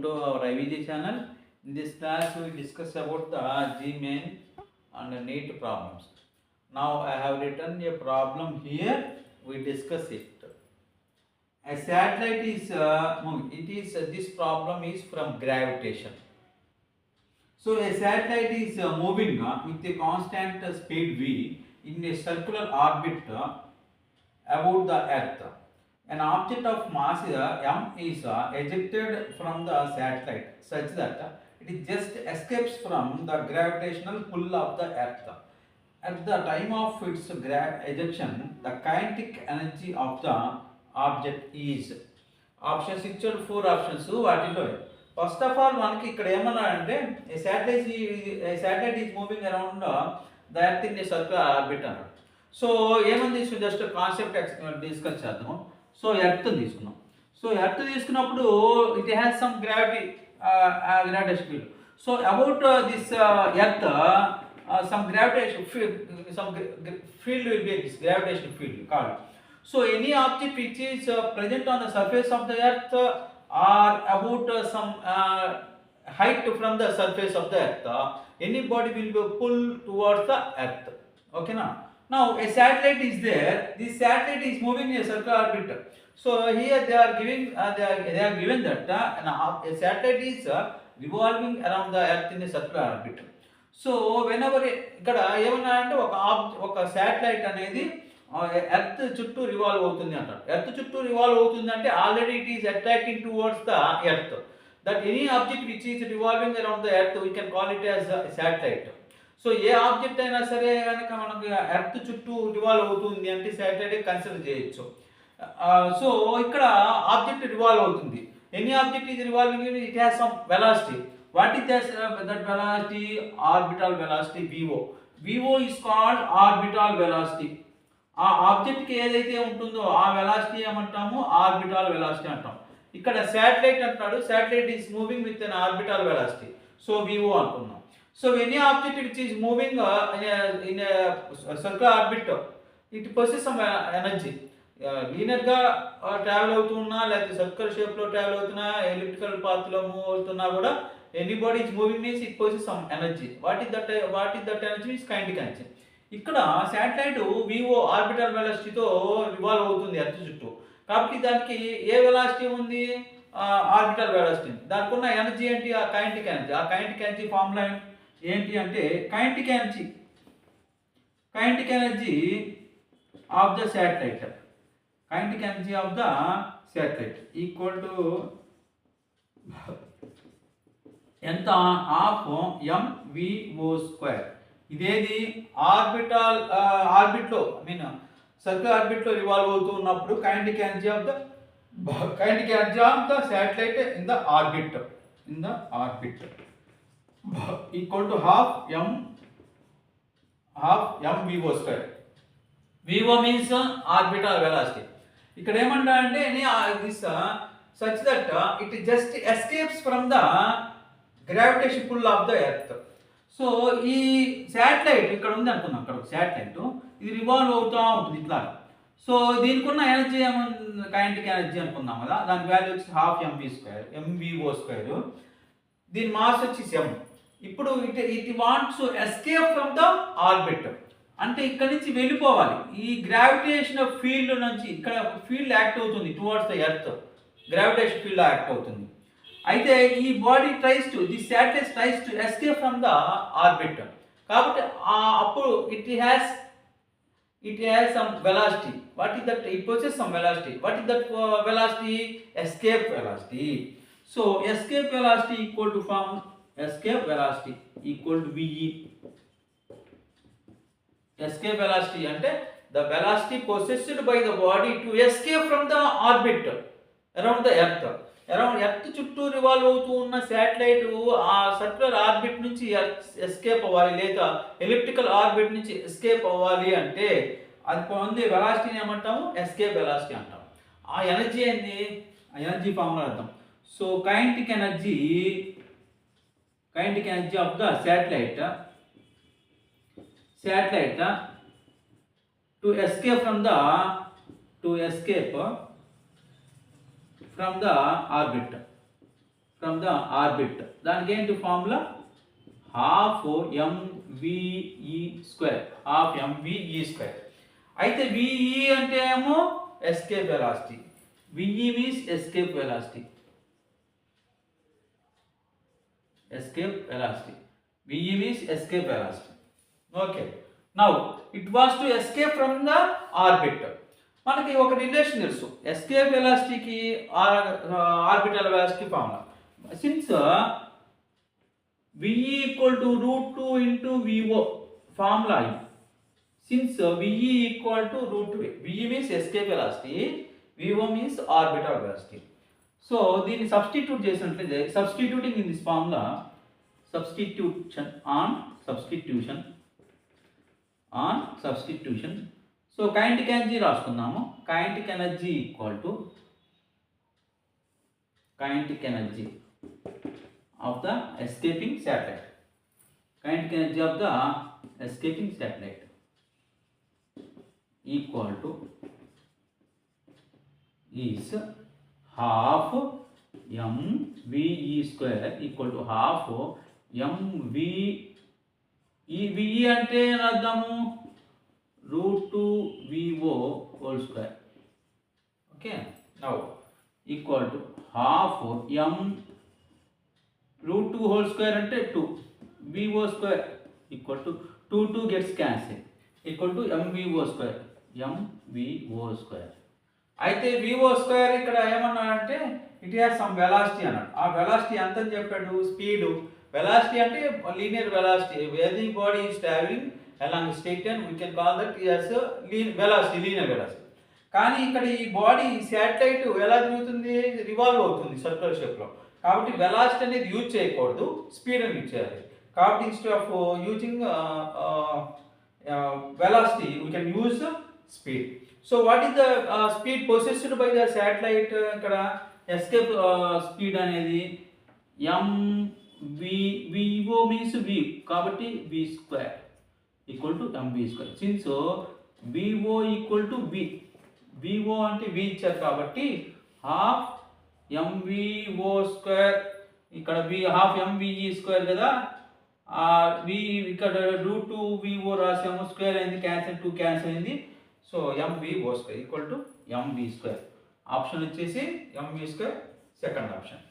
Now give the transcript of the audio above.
welcome to our IVG channel. In this class, we discuss about the G-main and NEET problems. Now, I have written a problem here. We discuss it. A satellite is moving. This problem is from gravitation. So, a satellite is moving with a constant speed v in a circular orbit about the Earth. An object of mass m is ejected from the satellite such that it just escapes from the gravitational pull of the Earth. At the time of its ejection, the kinetic energy of the object is options ఇచ్చాడు 4 options వాటిలో first of all మనకి ఇక్కడ ఏమన్నా అంటే satellite is moving around the earth in a circular orbit అన్నాడు. So ఏమని just concept discuss చేద్దాం. So earth తీసుకున్నాం. సో ఎర్త్ తీసుకున్నప్పుడు it has some gravitation field. So about this earth some gravitation field will be this gravitation field called. So any object which is present on the surface of the earth or about some height from the surface of the earth, any body will be pulled towards the earth. Okay now a satellite is there. This satellite is moving in a circular orbit. So here they are given that a satellite is revolving around the earth in a circular orbit. So whenever ఇక్కడ ఏమన్నా అంటే ఒక satellite అనేది earth చుట్టూ revolve అవుతుంది అంటారు. Earth చుట్టూ revolve అవుతుంది అంటే already it is attracting towards the earth. That any object which is revolving around the earth we can call it as satellite. So A object అయినా సరే కనుక మనకు ఎర్త్ చుట్టూ రివాల్వ్ అవుతుంది అంటే శాటిలైట్ కన్సిడర్ చేయొచ్చు. సో ఇక్కడ ఆబ్జెక్ట్ రివాల్వ్ అవుతుంది. Any object is revolving it has some velocity. What is that velocity? Orbital velocity VO. VO is called orbital velocity. ఆ ఆబ్జెక్ట్కి ఏదైతే ఉంటుందో ఆ వెలాసిటీ ఏమంటాము ఆర్బిటాల్ వెలాసిటీ అంటాం. ఇక్కడ శాటిలైట్ అంటాడు. Satellite is moving with an orbital velocity. So VO అనుకున్నాం. So any object which is moving in circular orbit it possess some energy. లీనియర్గా ట్రావెల్ అవుతున్నా లేకపోతే సర్కిల్ షేప్లో ట్రావెల్ అవుతున్నా ఎలిప్టికల్ పాత్లో మూవ్ అవుతున్నా కూడా anybody is moving means it possess some energy. What is that energy means kinetic energy. ఇక్కడ satellite VO orbital వెలాసిటీతో revolve అవుతుంది ఎర్త్ చుట్టూ. కాబట్టి దానికి ఏ వెలాసిటీ ఉంది? Orbital velocity. దానికి ఉన్న ఎనర్జీ ఏంటి? ఆ కైనెటిక్ ఎనర్జీ. ఆ కైనెటిక్ ఎనర్జీ ఫార్ములా ఏంటి అంటే kinetic energy of the satellite. Kinetic energy of the satellite equal to ఎంత? Half mVO square. ఇదేది ఆర్బిట్లో సర్కిల్ ఆర్బిట్లో రివాల్వ్ అవుతూ ఉన్నప్పుడు kinetic energy of the satellite in the orbit equal to half mVO square. VO means orbital velocity. ఇక్కడ ఏమంటా అంటే this such that it just escapes from the gravitation pull of the earth. So ఈ satellite ఇక్కడ ఉంది అనుకుందాం. అక్కడ satellite ఇది revolve అవుతూ ఉంటుంది ఇట్లా. సో దీనికి ఉన్న ఎనర్జీ ఏమన్నా కైనెటిక్ ఎనర్జీ అనుకుందాం కదా. దాని వాల్యూ వచ్చి హాఫ్ mVO స్క్వేర్. దీని మాస్ వచ్చి m. ఇప్పుడు it wants escape from the orbit. అంటే ఇక్కడ నుంచి వెళ్ళిపోవాలి. ఈ గ్రావిటేషన్ ఫీల్డ్ నుంచి ఇక్కడ ఫీల్డ్ యాక్ట్ అవుతుంది towards the earth. Gravitation field act అవుతుంది. అయితే ఈ body this satellite tries to escape from the orbit. కాబట్టి అప్పుడు it has some velocity. What is that? It possess some velocity. What is that velocity? Escape velocity. So escape velocity equal to escape velocity equal to VE. Escape velocity అంటే the velocity possessed by the body to escape from the orbit around the earth. Around earth చుట్టూ revolve అవుతూ ఉన్న satellite ఆ circular orbit నుంచి escape అవ్వాలి లేదా elliptical orbit నుంచి escape అవ్వాలి అంటే అది పొందే వెలాసిటీని ఏమంటాము? ఎస్కేప్ వెలాసిటీ అంటాం. ఆ ఎనర్జీ ఏంది? ఆ ఎనర్జీ ఫార్ములా అర్థం. So kinetic energy of the satellite to escape from the orbit. From the orbit. దానికి ఏంటి formula? Half m v e square, half m v e square. అయితే విఈ అంటే ఏమో escape velocity, v e means escape velocity, escape velocity. VE means escape velocity. Okay. Now it was to escape from the orbit. మనకి ఒక relation తెలుసు escape వెలాసిటీకి orbital velocity formula. Since VE equal to √2 into VO formula ఇది. Since VE equal to √2, VE means escape velocity, VO means orbital velocity. So దీన్ని substitute చేసినట్లయితే, substituting in this formula, substitution. So kinetic energy రాసుకుందాము. Kinetic energy equal to kinetic energy of the escaping satellite. Kinetic energy of the escaping satellite equal to is half mve square equal to half mv. ఈ ve అంటే అర్థము √2 whole square. Okay. Now equal to half m √2 whole square అంటే 2 vo square equal to 2 gets cancelled equal to mvo square. అయితే Vivo square ఇక్కడ ఏమన్నాడంటే it has some velocity అన్నాడు. ఆ velocity ఎంత అని చెప్పాడు? స్పీడ్. వెలాసిటీ అంటే linear velocity. Any body is travelling along straight line, we can call that as velocity, linear velocity. కానీ ఇక్కడ ఈ బాడీ శాటిలైట్ ఎలా తిరుగుతుంది? రివాల్వ్ అవుతుంది సర్కులర్ షేప్లో. కాబట్టి వెలాసిటీ అనేది యూజ్ చేయకూడదు, స్పీడ్ అని యూజ్ చేయాలి. కాబట్టి instead of using velocity we can use speed. So what is the speed possessed by the satellite? ఇక్కడ escape speed అనేది mvo means v, కాబట్టి v square equal to mv square. Since vo equal to v, vo అంటే v ఇచ్చారు కాబట్టి half mvo square, ఇక్కడ v half mve square కదా, v ఇక్కడ √2 రాసాము, square అయింది, క్యాన్సిల్ 2 క్యాన్సిల్ అయింది. So mvo square equal to mv square. Option వచ్చేసి mv square second option.